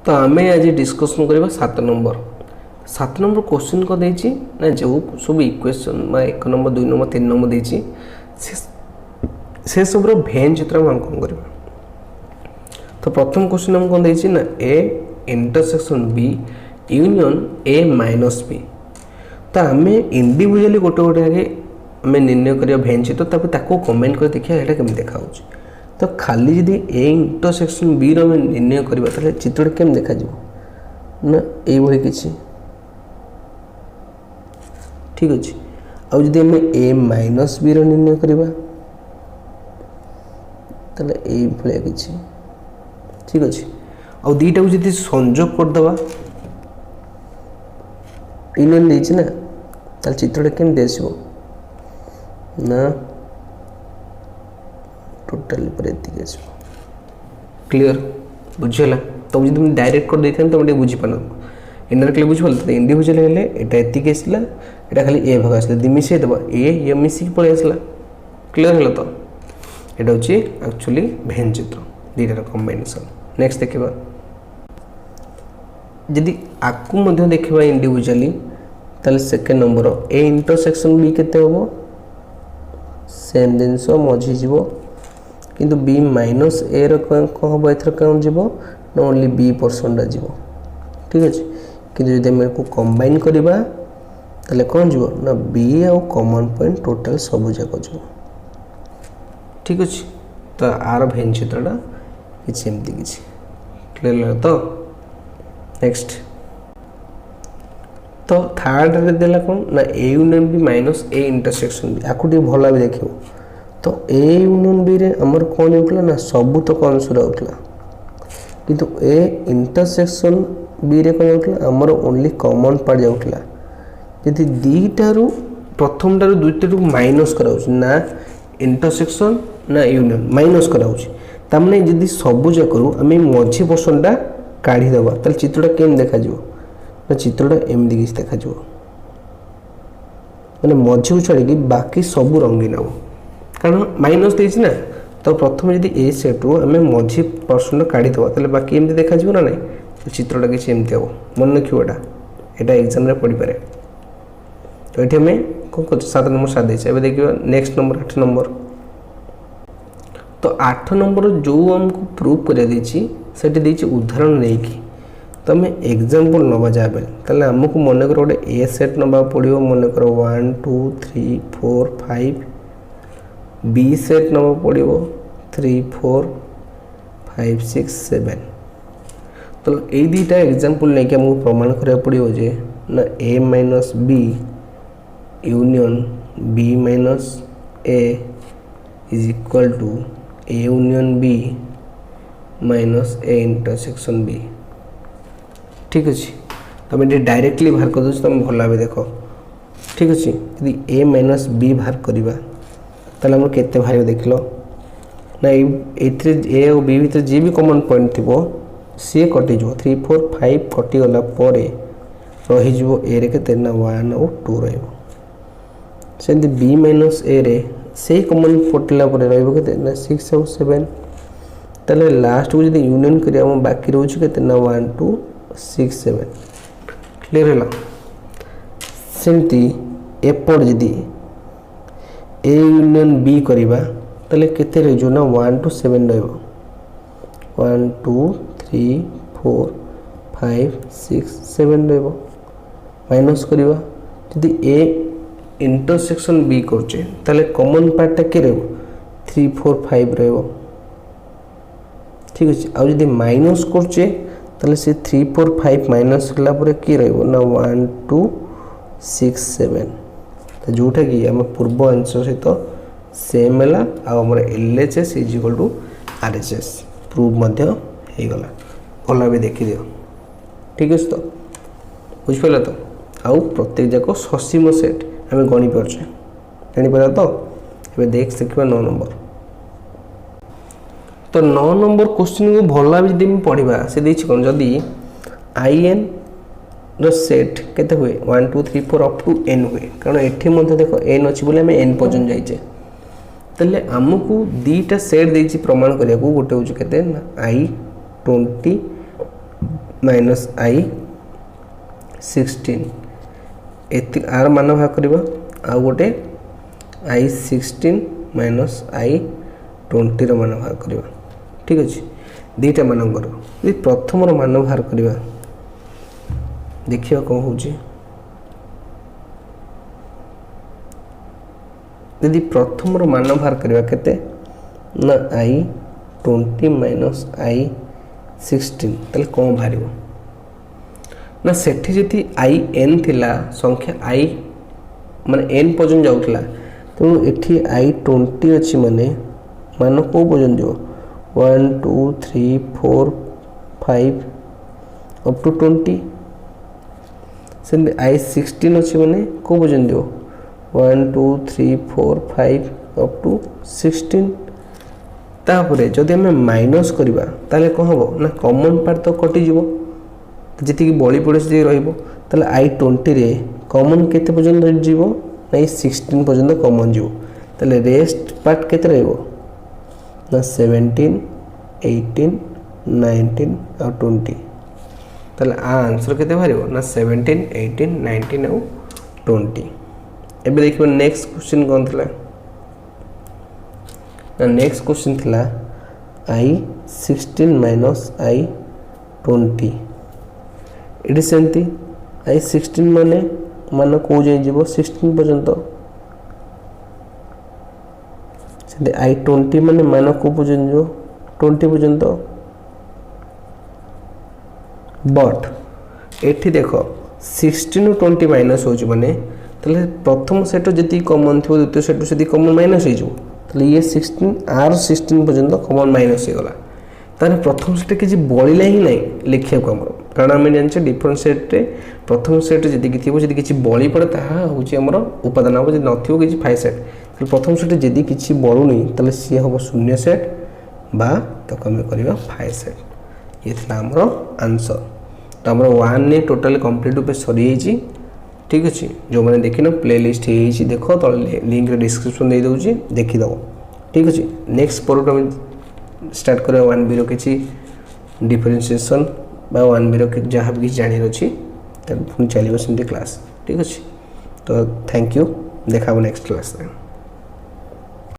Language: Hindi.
तो आम आज डिस्कसन करवा 7 नंबर क्वेश्चन को देछि ना जो सब इक्वेशन एक नंबर 2 नंबर 3 नंबर देछि से सब भेन चित्र हम कौन करवा। तो प्रथम क्वेश्चन हम कौन देछि ना A intersection B union A minus B. तो आम इंडिविजुअली गोटे गोटे आगे आम निर्णय करिया भेन चित्र ताको कमेंट कर देखिया एटा केम देखा होछि। तो खाली जदि ए इंटरसेक्शन बी रो निर्णय करबा ताले चित्र केम देखा जिवो ना ए भली किछि ठीक अछि। आ जदि हम ए माइनस बी रो निर्णय करबा ताले ए भली किछि ठीक अछि। आ दीटा को जदि संयोग कर दबा यूनियन देछि ना ताले चित्र केम देसिबो ना टोटल पर एति आसो क्लियर बुझला। तो जब तुम डायरेक्ट कर देथन तो मटे बुझी पानो इनडायरेक्टली बुझ पाल तो इंडिविजुअल हेले एटा एति आसला एटा खाली ए भाग आसला दि मिसे दबा ए मिसी पळे आसला क्लियर हला। तो एटा होची एक्चुअली भेन चित्र दीटार कॉम्बिनेशन। नेक्स्ट देखिबा यदि आकु मध्ये देखिबा इंडिविजुअली ताले second number A intersection B केते होबो सेम जिंस मझी जीवो किंतु बी माइनस ए रकम हम एथर कौन जीवो ना ओनली बी परसेंट जीवो ठीक अछि। किंतु यदि हम को कंबाइन करबा तले कौन जीवो ना बी आ कॉमन पॉइंट टोटल सब जाक जीवो ठीक अछि। तो आर भेन चित्रटा किछि एमती किछि क्लियर। तो नेक्स्ट तो थर्ड रे देला कौन ना A union B minus A intersection B आकुटी भला भी देखियो। तो ए यूनियन बी रे हमर कोन होतला ना सब तो आंसर होतला किंतु ए इंटरसेक्शन बी रे कोन होतला हमर ओनली कॉमन पार्ट जाउतला। यदि दीटारू प्रथम टारू द्वितीय टारू माइनस कराउछ ना इंटरसेक्शन ना यूनियन माइनस कराउछ तामने यदि सब जा करू हमें मझी पोर्शनटा काढी देबा त चित्रटा केम देखा जिवो ना चित्रटा एम दिस देखा जिवो माने मझी को छाडी बाकी सब रंगीन हो कारण माइनस देछि ना। तो प्रथम यदि ए सेट रो हमें मझी पर्सन काढी देबा तले बाकी एमती देखा जिवो ना नै चित्रटा किछि एमती हो मन रखियो एटा एग्जाम रे पढि पारे। तो एठी हमें को 7 नंबर साथ देछि। एबे देखियो नेक्स्ट नंबर 8 नंबर। तो 8 नंबर जो हमको प्रूव कर देछि सेठी देछि उदाहरण नै कि तो हमें एग्जांपल नबा जाबे तले हमको मन कर गोटे ए सेट नबा पड़ियो मन कर 1 2 3 4 5 बी सेट नबा पड़ियो 3 4 5 6 7। तो ए दीटा एग्जांपल नै कि हमको प्रमाण करिया पड़ियो जे ना A minus B union B minus A is equal to A union B minus A intersection B ठीक अच्छे। तुम ये डायरेक्टली बाहर कर दो तुम भल भाव देख ठीक अच्छे। यदि ए माइनस बी बाहर करवा ताले हम केते बाहर देख लो ना ए और बी भीतर जी भी कॉमन पॉइंट थी सी कटिज 3 4 5 कटिगला रही ए रे केते ना 1 और 2 रही बी माइनस ए रे से कॉमन पटिला रही ना 6 और 7 ताले लास्ट को जब यूनियन करिया बाकी रोचे केते ना 1 2 6 7 क्लियर है। सेमती एपट जदि ए यूनियन बी करवा ताले केते रहिजो ना 1 2 7 रहइबो 1 2 3 4 5 6 7 रहइबो माइनस करवा जदि ए इंटरसेक्शन बी करछे ताले कॉमन पार्ट के रहइबो 3 4 5 रहइबो ठीक अछि। आ जदि माइनस करछे ताले से 3 4 5 माइनस कला परे की रहइबो ना 1 2 6 7 तो जोटा कि हम पूर्व आंसर सहित सेम है आ हमर LHS is equal to RHS prove मध्य हे गला भला भी देखि दियो ठीक अछि। तो बुझ पला तो आउ प्रत्येक जाको ससीम सेट हम गणी परछे जानि पला तो एबे देख सकबा 9 नंबर। तो 9 नंबर क्वेश्चन को भला भी दिन पढ़िबा से देछि कोन जदी in रो सेट केते हुए 1 2 3 4 अप टू n हुए कारण एठी मध्ये देखो n अछि बोले हम n पर्यंत जाइछे तले हमकु दीटा सेट देछि प्रमाण करिया को गोटे होछ केते ना I 20 माइनस आई 16 एति आर मान भाग करवा आ गोटे आई 16 माइनस आई 20 मान भाग करवा ठीक अच्छे दुईटा मानकर यदि प्रथम मान बाहर करवा देखिए कौन हो यदि प्रथम मान बाहर करवा केते ना आई 20 माइनस आई 16 ताले कौन बाहर ना सेठी जति आई एन थिला संख्या आई माने एन पर्यंत जाउथला तो एठी आई 20 अछि माने मान को पर्यंत जो 1 2 3 4 5 अप टू 20 से आई 16 अछि माने को पर्यंत जो 1 2 3 4 5 अप टू 16 तापरे जदि हमें माइनस करवा ताले कौन हम ना कॉमन पार्ट तो कटि जीवो जी बड़ी पड़े से रही आई 20 रे कॉमन केते पर्यंत जीवो ना 16 पर्यंत कॉमन जीवो ताले रेस्ट पार्ट केते रहइबो ना 17 18 19 और 20 ताले आंसर केते बाहरिबो ना 17 18 19 और 20 एबे देखिबो नेक्स्ट क्वेश्चन कोन थला ना नेक्स्ट क्वेश्चन थला आई 16 माइनस आई 20 इट सेमती आई 16 माने मान को जाई जीवो 16 पर्यंत से आई 20 माने मान को पर्यंत जो 20 पर्यंत बट एठी देखो 16 ରୁ 20 माइनस हो माने तले प्रथम सेट जति कॉमन थो द्वितीय सेट से कॉमन माइनस हो तले ये 16 आर 16 पर्यंत कॉमन माइनस हो गला ताने प्रथम सेट किछि बळिला ही नै लिखिया को हमर कारण आम जान डिफरेंट सेट रे प्रथम सेट जदि थी जदि किसी बड़ी पड़े ताहा होची हमर उपादान हम जदि नथिबो किछि 5 सेट तो प्रथम सेट जदि किछि बळुनी तले सी हम शून्य सेट बा तो कम करबा 5 सेट ये थला हमर आंसर तो हमर 1 ने टोटल कंप्लीट रूप सरी जाइछि ठीक अछि जो माने देखिनो प्लेलिस्ट हे देखो तो लिंक रे डिस्क्रिप्शन दे दउछि देखि दो ठीक अछि नेक्स्ट पर हम स्टार्ट करे 1 रो किछि डिफरेंशिएशन बा 1 रो जहाँ भी जानी अच्छी पुणी चलो सेमती क्लास ठीक अच्छे तो थैंक यू देखा नेक्स्ट क्लास।